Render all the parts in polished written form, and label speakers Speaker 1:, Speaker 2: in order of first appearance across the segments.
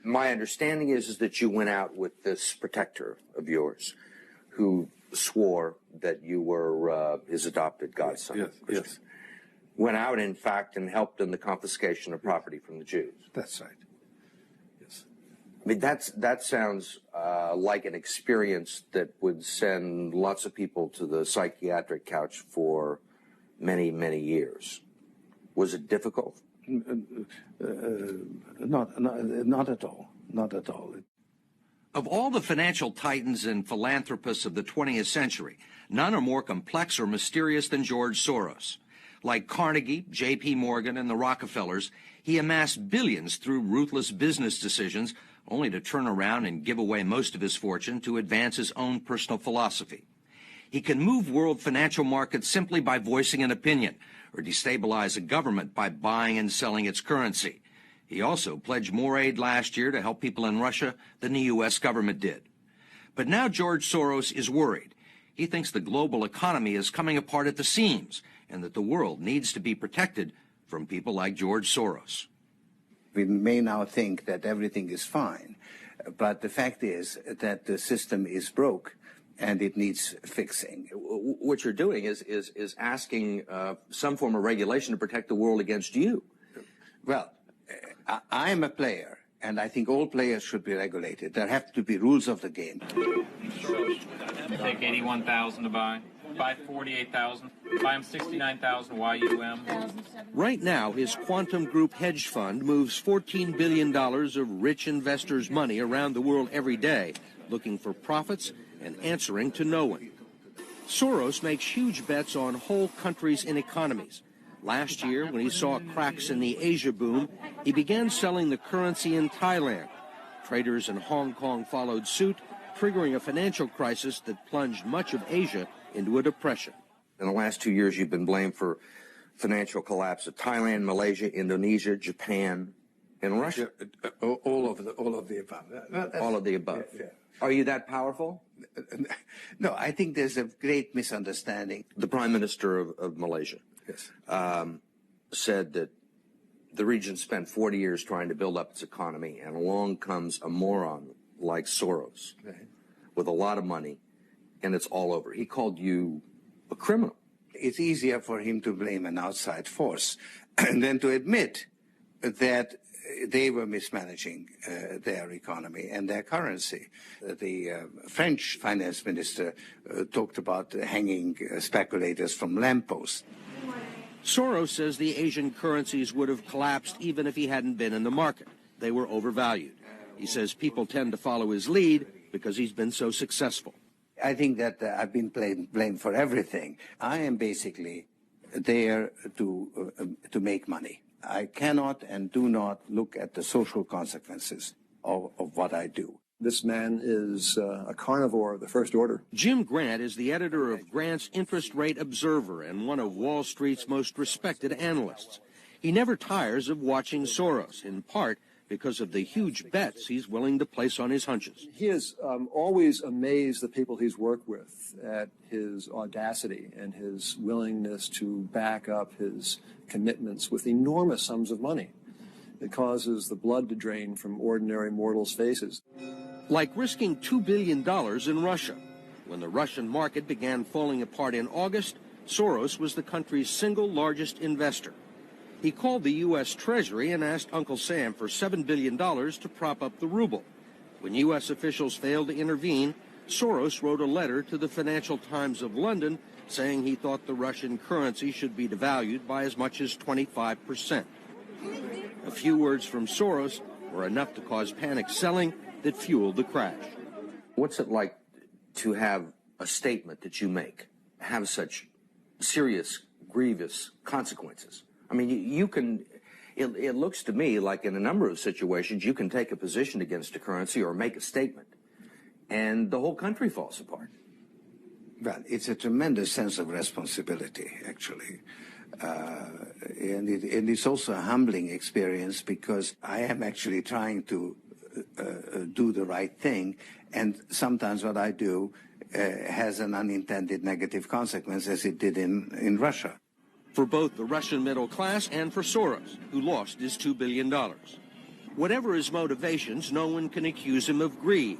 Speaker 1: My understanding is that you went out with this protector of yours who swore that you were his adopted godson.
Speaker 2: Yes, yes.
Speaker 1: Went out, in fact, and helped in the confiscation of property from the Jews.
Speaker 2: That's right. Yes.
Speaker 1: I mean, that sounds like an experience that would send lots of people to the psychiatric couch for many, many years. Was it difficult?
Speaker 2: Not at all. Not at all.
Speaker 3: Of all the financial titans and philanthropists of the 20th century, none are more complex or mysterious than George Soros. Like Carnegie, J.P. Morgan, and the Rockefellers, he amassed billions through ruthless business decisions, only to turn around and give away most of his fortune to advance his own personal philosophy. He can move world financial markets simply by voicing an opinion, or destabilize a government by buying and selling its currency. He also pledged more aid last year to help people in Russia than the U.S. government did. But now George Soros is worried. He thinks the global economy is coming apart at the seams, and that the world needs to be protected from people like George Soros.
Speaker 4: We may now think that everything is fine, but the fact is that the system is broke and it needs fixing.
Speaker 1: What you're doing is asking some form of regulation to protect the world against you.
Speaker 4: Well, I am a player, and I think all players should be regulated. There have to be rules of the game.
Speaker 5: Take 81,000 to buy. Buy 48,000. Buy him 69,000 YUM.
Speaker 3: Right now, his Quantum Group hedge fund moves $14 billion of rich investors' money around the world every day, looking for profits and answering to no one. Soros makes huge bets on whole countries and economies. Last year, when he saw cracks in the Asia boom, he began selling the currency in Thailand. Traders in Hong Kong followed suit, triggering a financial crisis that plunged much of Asia into a depression.
Speaker 1: In the last 2 years, you've been blamed for financial collapse of Thailand, Malaysia, Indonesia, Japan, and Russia.
Speaker 2: All of the above.
Speaker 1: All of the above.
Speaker 2: Yeah.
Speaker 1: Are you that powerful?
Speaker 4: No, I think there's a great misunderstanding.
Speaker 1: The Prime Minister of Malaysia said that the region spent 40 years trying to build up its economy, and along comes a moron like Soros with a lot of money, and it's all over. He called you a criminal.
Speaker 4: It's easier for him to blame an outside force than to admit that they were mismanaging their economy and their currency. The French finance minister talked about hanging speculators from lampposts.
Speaker 3: Soros says the Asian currencies would have collapsed even if he hadn't been in the market. They were overvalued. He says people tend to follow his lead because he's been so successful.
Speaker 4: I think that I've been blamed for everything. I am basically there to make money. I cannot and do not look at the social consequences of what I do.
Speaker 6: This man is a carnivore of the first order.
Speaker 3: Jim Grant is the editor of Grant's Interest Rate Observer and one of Wall Street's most respected analysts. He never tires of watching Soros, in part because of the huge bets he's willing to place on his hunches.
Speaker 6: He has always amazed the people he's worked with at his audacity and his willingness to back up his commitments with enormous sums of money. It causes the blood to drain from ordinary mortals' faces.
Speaker 3: Like risking $2 billion in Russia. When the Russian market began falling apart in August, Soros was the country's single largest investor. He called the U.S. Treasury and asked Uncle Sam for $7 billion to prop up the ruble. When U.S. officials failed to intervene, Soros wrote a letter to the Financial Times of London saying he thought the Russian currency should be devalued by as much as 25%. A few words from Soros were enough to cause panic selling that fueled the crash.
Speaker 1: What's it like to have a statement that you make have such serious, grievous consequences? I mean, you can, it looks to me like in a number of situations, you can take a position against a currency or make a statement, and the whole country falls apart.
Speaker 4: Well, it's a tremendous sense of responsibility, actually. And it's also a humbling experience because I am actually trying to do the right thing, and sometimes what I do has an unintended negative consequence, as it did in Russia.
Speaker 3: For both the Russian middle class and for Soros, who lost his $2 billion. Whatever his motivations, no one can accuse him of greed.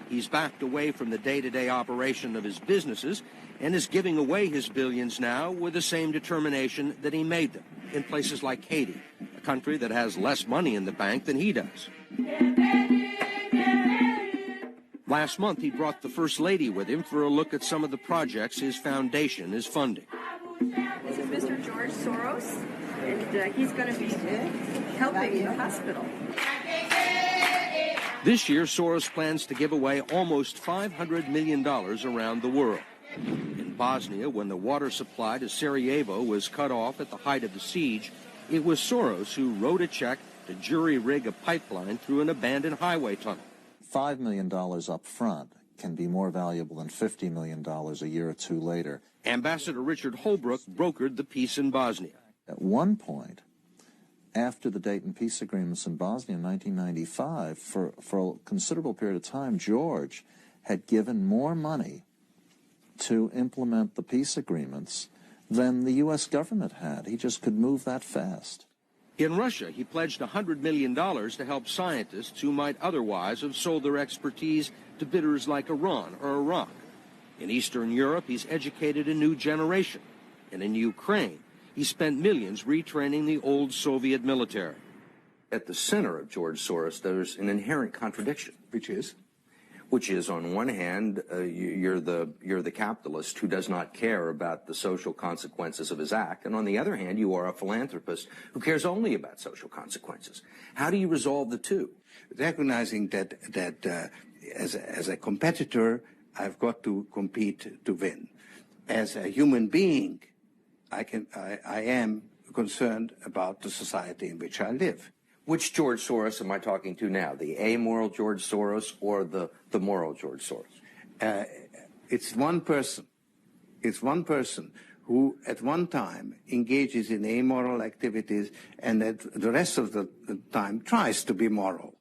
Speaker 3: He's backed away from the day-to-day operation of his businesses and is giving away his billions now with the same determination that he made them in places like Haiti, a country that has less money in the bank than he does. Last month, he brought the First Lady with him for a look at some of the projects his foundation is funding.
Speaker 7: This is Mr. George Soros, and he's going to be helping the hospital.
Speaker 3: This year, Soros plans to give away almost $500 million around the world. In Bosnia, when the water supply to Sarajevo was cut off at the height of the siege, it was Soros who wrote a check to jury-rig a pipeline through an abandoned highway tunnel.
Speaker 8: $5 million up front can be more valuable than $50 million a year or two later.
Speaker 3: Ambassador Richard Holbrooke brokered the peace in Bosnia.
Speaker 8: At one point, after the Dayton peace agreements in Bosnia in 1995, for a considerable period of time, George had given more money to implement the peace agreements than the U.S. government had. He just could move that fast.
Speaker 3: In Russia, he pledged $100 million to help scientists who might otherwise have sold their expertise to bidders like Iran or Iraq. In Eastern Europe, he's educated a new generation. And in Ukraine, he spent millions retraining the old Soviet military.
Speaker 1: At the center of George Soros, there's an inherent contradiction. Which is, on one hand, you're the capitalist who does not care about the social consequences of his act, and on the other hand, you are a philanthropist who cares only about social consequences. How do you resolve the two?
Speaker 4: Recognizing that as a competitor, I've got to compete to win. As a human being, I am concerned about the society in which I live.
Speaker 1: Which George Soros am I talking to now? The amoral George Soros or the moral George Soros?
Speaker 4: It's one person. It's one person who at one time engages in amoral activities and at the rest of the time tries to be moral.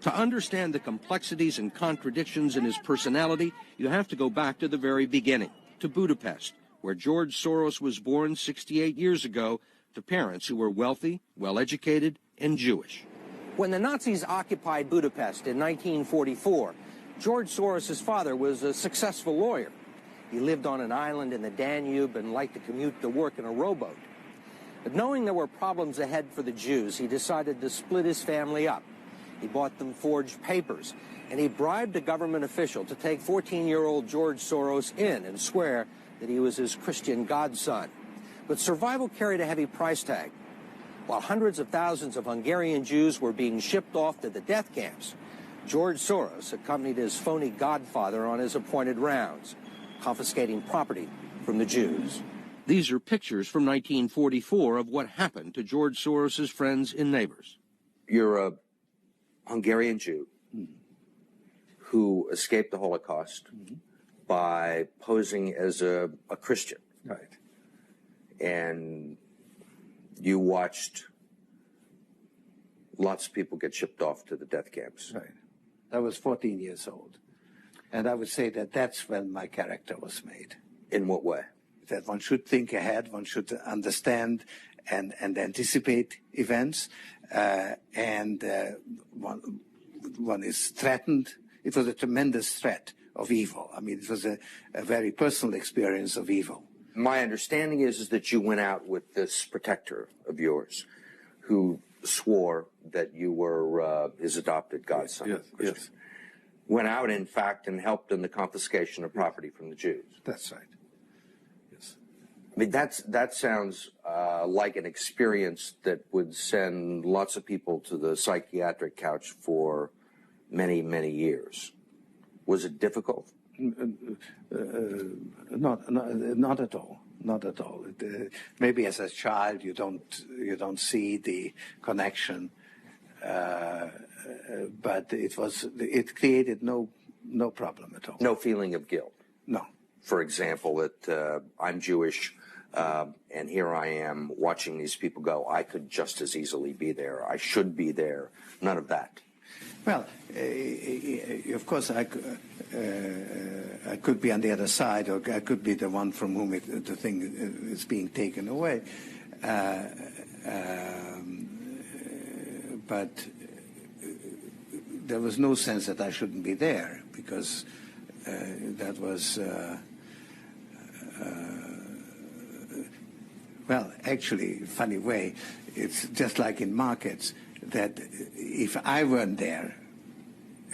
Speaker 3: To understand the complexities and contradictions in his personality, you have to go back to the very beginning, to Budapest, where George Soros was born 68 years ago to parents who were wealthy, well-educated, and Jewish. When the Nazis occupied Budapest in 1944, George Soros' father was a successful lawyer. He lived on an island in the Danube and liked to commute to work in a rowboat. But knowing there were problems ahead for the Jews, he decided to split his family up. He bought them forged papers, and he bribed a government official to take 14-year-old George Soros in and swear that he was his Christian godson. But survival carried a heavy price tag. While hundreds of thousands of Hungarian Jews were being shipped off to the death camps, George Soros accompanied his phony godfather on his appointed rounds, confiscating property from the Jews. These are pictures from 1944 of what happened to George Soros' friends and neighbors.
Speaker 1: You're a Hungarian Jew who escaped the Holocaust by posing as a Christian.
Speaker 2: Right.
Speaker 1: And you watched lots of people get shipped off to the death camps.
Speaker 4: Right. I was 14 years old. And I would say that that's when my character was made.
Speaker 1: In what way?
Speaker 4: That one should think ahead, one should understand and anticipate events, and one is threatened. It was a tremendous threat of evil. I mean, it was a very personal experience of evil.
Speaker 1: My understanding is that you went out with this protector of yours who swore that you were his adopted godson.
Speaker 2: Yes.
Speaker 1: Went out, in fact, and helped in the confiscation of property from the Jews.
Speaker 2: That's right. Yes.
Speaker 1: I mean, that sounds like an experience that would send lots of people to the psychiatric couch for many, many years. Was it difficult?
Speaker 4: Not at all. Not at all. Maybe as a child you don't see the connection, but it created no problem at all.
Speaker 1: No feeling of guilt.
Speaker 4: No.
Speaker 1: For example, that I'm Jewish, and here I am watching these people go. I could just as easily be there. I should be there. None of that.
Speaker 4: Well, of course, I could be on the other side, or I could be the one from whom the thing is being taken away. But there was no sense that I shouldn't be there, because that was, well, actually, funny way, it's just like in markets, that if I weren't there,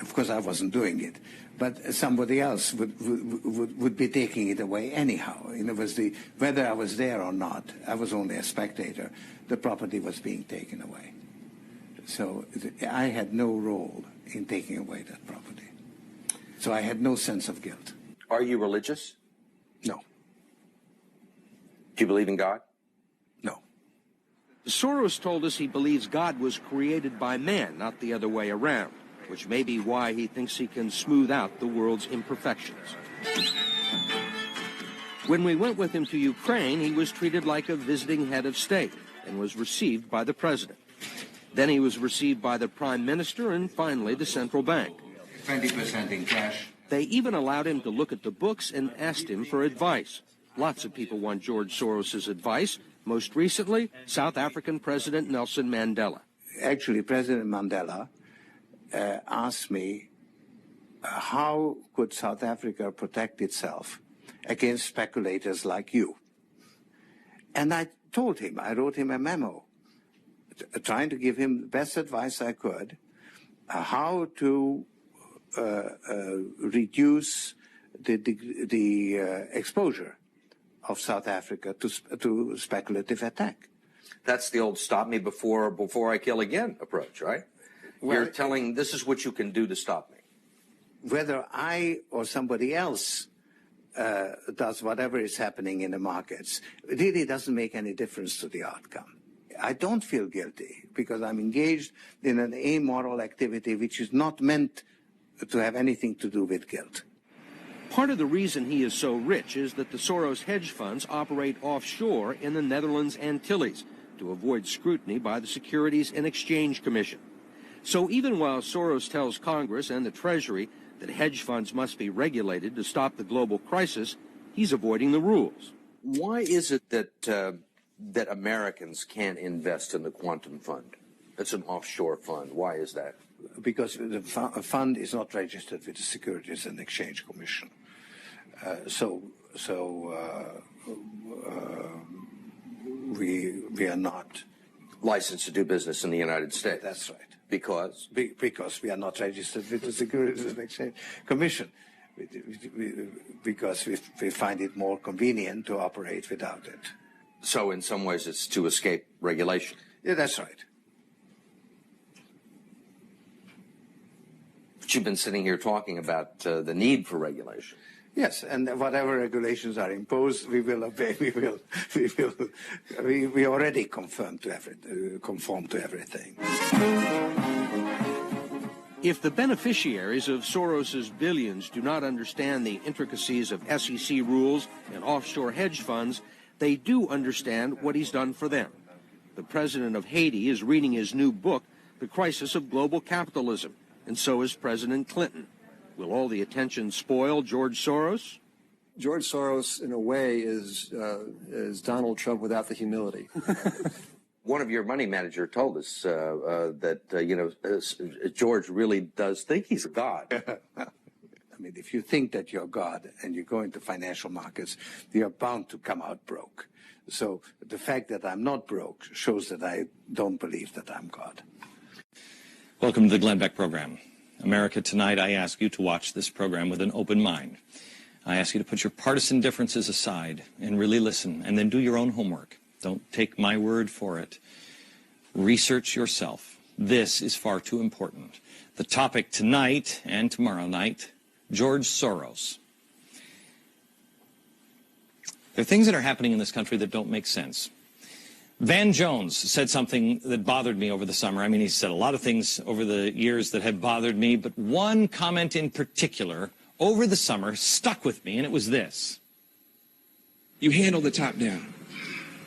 Speaker 4: of course I wasn't doing it, but somebody else would be taking it away anyhow. In other words, whether I was there or not, I was only a spectator, the property was being taken away. So I had no role in taking away that property. So I had no sense of guilt.
Speaker 1: Are you religious?
Speaker 4: No.
Speaker 1: Do you believe in God?
Speaker 4: No.
Speaker 3: Soros told us he believes God was created by man, not the other way around, which may be why he thinks he can smooth out the world's imperfections. When we went with him to Ukraine, he was treated like a visiting head of state and was received by the president. Then he was received by the prime minister and finally the central bank.
Speaker 4: 20% in cash.
Speaker 3: They even allowed him to look at the books and asked him for advice. Lots of people want George Soros' advice. Most recently, South African President Nelson Mandela.
Speaker 4: Actually, President Mandela asked me, how could South Africa protect itself against speculators like you? And I told him, I wrote him a memo, trying to give him the best advice I could, how to reduce the exposure of South Africa to speculative attack.
Speaker 1: That's the old stop me before I kill again approach, right?
Speaker 4: Well,
Speaker 1: you're telling this is what you can do to stop me.
Speaker 4: Whether I or somebody else does whatever is happening in the markets, it really doesn't make any difference to the outcome. I don't feel guilty because I'm engaged in an amoral activity which is not meant to have anything to do with guilt.
Speaker 3: Part of the reason he is so rich is that the Soros hedge funds operate offshore in the Netherlands Antilles to avoid scrutiny by the Securities and Exchange Commission. So even while Soros tells Congress and the Treasury that hedge funds must be regulated to stop the global crisis, he's avoiding the rules.
Speaker 1: Why is it that Americans can't invest in the quantum fund? It's an offshore fund. Why is that?
Speaker 4: Because the fund is not registered with the Securities and Exchange Commission. We are not
Speaker 1: licensed to do business in the United States.
Speaker 4: That's right.
Speaker 1: Because?
Speaker 4: Because we are not registered with the Securities and Exchange Commission. Because we find it more convenient to operate without it.
Speaker 1: So in some ways it's to escape regulation.
Speaker 4: Yeah, that's right.
Speaker 1: But you've been sitting here talking about the need for regulation.
Speaker 4: Yes, and whatever regulations are imposed, we will obey. We already conform to everything.
Speaker 3: If the beneficiaries of Soros's billions do not understand the intricacies of SEC rules and offshore hedge funds, they do understand what he's done for them. The president of Haiti is reading his new book, The Crisis of Global Capitalism, and so is President Clinton. Will all the attention spoil George Soros?
Speaker 6: George Soros, in a way, is Donald Trump without the humility.
Speaker 1: One of your money manager told us that George really does think he's a god.
Speaker 4: I mean, if you think that you're God and you go into financial markets, you're bound to come out broke. So the fact that I'm not broke shows that I don't believe that I'm God.
Speaker 9: Welcome to the Glenn Beck program. America, tonight I ask you to watch this program with an open mind. I ask you to put your partisan differences aside and really listen, and then do your own homework. Don't take my word for it. Research yourself. This is far too important. The topic tonight and tomorrow night, George Soros. There are things that are happening in this country that don't make sense. Van Jones said something that bothered me over the summer. I mean, he said a lot of things over the years that have bothered me, but one comment in particular over the summer stuck with me, and it was this.
Speaker 10: You handle the top down,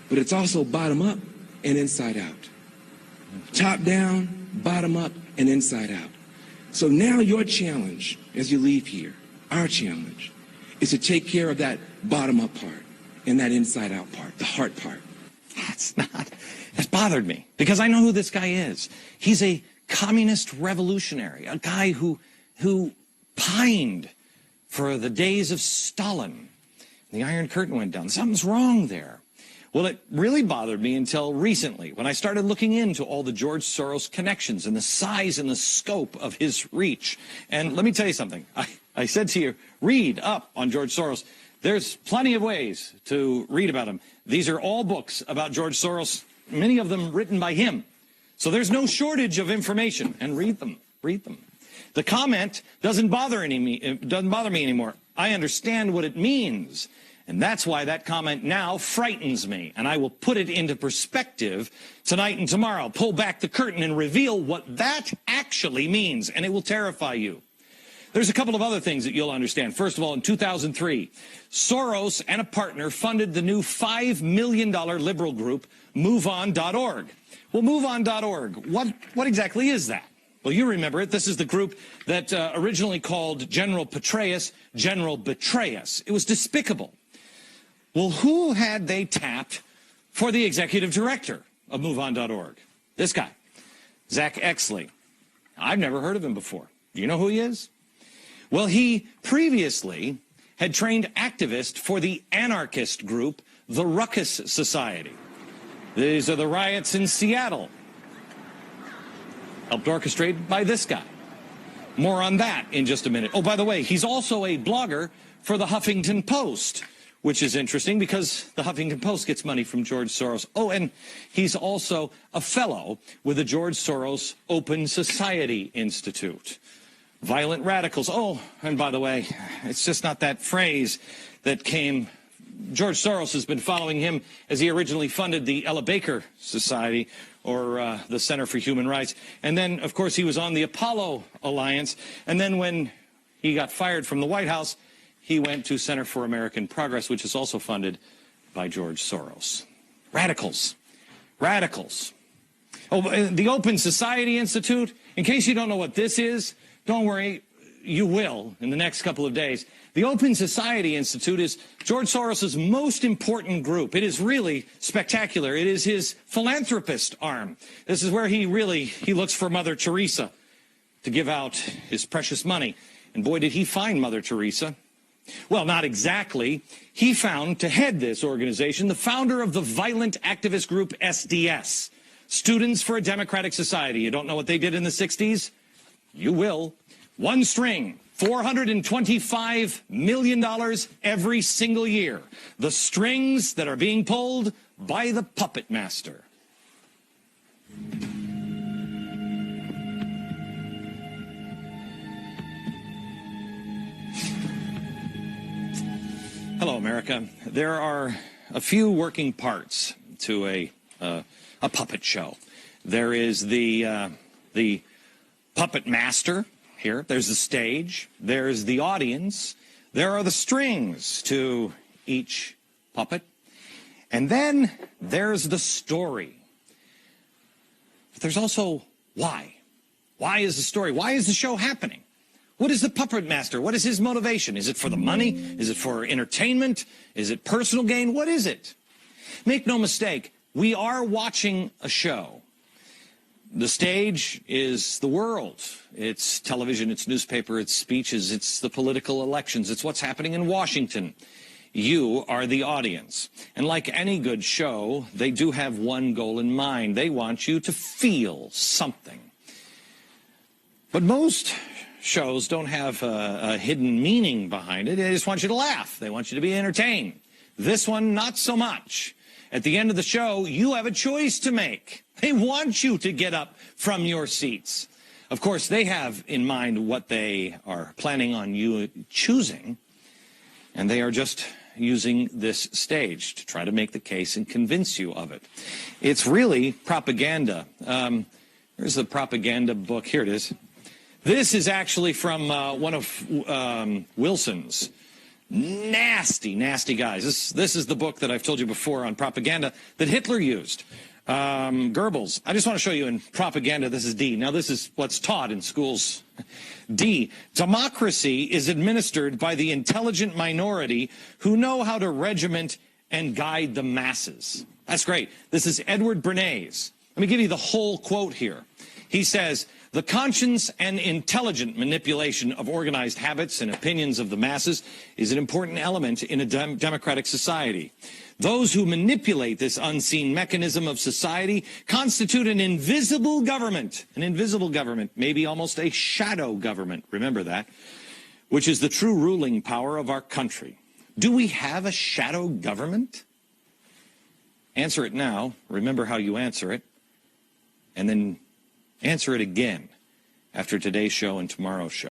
Speaker 10: but it's also bottom up and inside out. Top down, bottom up, and inside out. So now your challenge as you leave here, our challenge, is to take care of that bottom up part and that inside out part, the heart part.
Speaker 9: That's bothered me because I know who this guy is. He's a communist revolutionary, a guy who pined for the days of Stalin. The Iron Curtain went down. Something's wrong there. Well, it really bothered me until recently when I started looking into all the George Soros connections and the size and the scope of his reach. And let me tell you something. I said to you, read up on George Soros. There's plenty of ways to read about him. These are all books about George Soros, many of them written by him. So there's no shortage of information, and read them. Read them. The comment doesn't bother me anymore. I understand what it means. And that's why that comment now frightens me. And I will put it into perspective tonight and tomorrow. Pull back the curtain and reveal what that actually means. And it will terrify you. There's a couple of other things that you'll understand. First of all, in 2003, Soros and a partner funded the new $5 million liberal group, MoveOn.org. Well, MoveOn.org, what exactly is that? Well, you remember it. This is the group that originally called General Petraeus General Betrayus. It was despicable. Well, who had they tapped for the executive director of MoveOn.org? This guy, Zach Exley. I've never heard of him before. Do you know who he is? Well, he previously had trained activists for the anarchist group, the Ruckus Society. These are the riots in Seattle, helped orchestrated by this guy. More on that in just a minute. Oh, by the way, he's also a blogger for the Huffington Post, which is interesting because the Huffington Post gets money from George Soros. Oh, and he's also a fellow with the George Soros Open Society Institute. Violent radicals. Oh, and by the way, it's just not that phrase that came. George Soros has been following him as he originally funded the Ella Baker Society, or the Center for Human Rights. And then, of course, he was on the Apollo Alliance. And then when he got fired from the White House, he went to Center for American Progress, which is also funded by George Soros. Radicals. Radicals. Oh, the Open Society Institute, in case you don't know what this is, don't worry, you will in the next couple of days. The Open Society Institute is George Soros's most important group. It is really spectacular. It is his philanthropist arm. This is where he looks for Mother Teresa to give out his precious money. And boy, did he find Mother Teresa. Well, not exactly. He found, to head this organization, the founder of the violent activist group SDS, Students for a Democratic Society. You don't know what they did in the 60s? You will. One string, $425 million every single year. The strings that are being pulled by the puppet master. Hello, America. There are a few working parts to a puppet show. There is the puppet master here. There's the stage. There's the audience. There are the strings to each puppet. And then there's the story. But there's also why. Why is the story? Why is the show happening? What is the puppet master? What is his motivation? Is it for the money? Is it for entertainment? Is it personal gain? What is it? Make no mistake, we are watching a show. The stage is the world. It's television, it's newspaper, it's speeches, it's the political elections, it's what's happening in Washington. You are the audience. And like any good show, they do have one goal in mind. They want you to feel something. But most shows don't have a hidden meaning behind it. They just want you to laugh. They want you to be entertained. This one, not so much. At the end of the show, you have a choice to make. They want you to get up from your seats. Of course, they have in mind what they are planning on you choosing, and they are just using this stage to try to make the case and convince you of it. It's really propaganda. Here's the propaganda book. Here it is. This is actually from one of Wilson's. Nasty, nasty guys. This is the book that I've told you before on propaganda that Hitler used. Goebbels. I just want to show you in propaganda, this is D. Now, this is what's taught in schools. D. Democracy is administered by the intelligent minority who know how to regiment and guide the masses. That's great. This is Edward Bernays. Let me give you the whole quote here. He says, the conscious and intelligent manipulation of organized habits and opinions of the masses is an important element in a democratic society. Those who manipulate this unseen mechanism of society constitute an invisible government, maybe almost a shadow government, remember that, which is the true ruling power of our country. Do we have a shadow government? Answer it now, remember how you answer it, and then answer it again after today's show and tomorrow's show.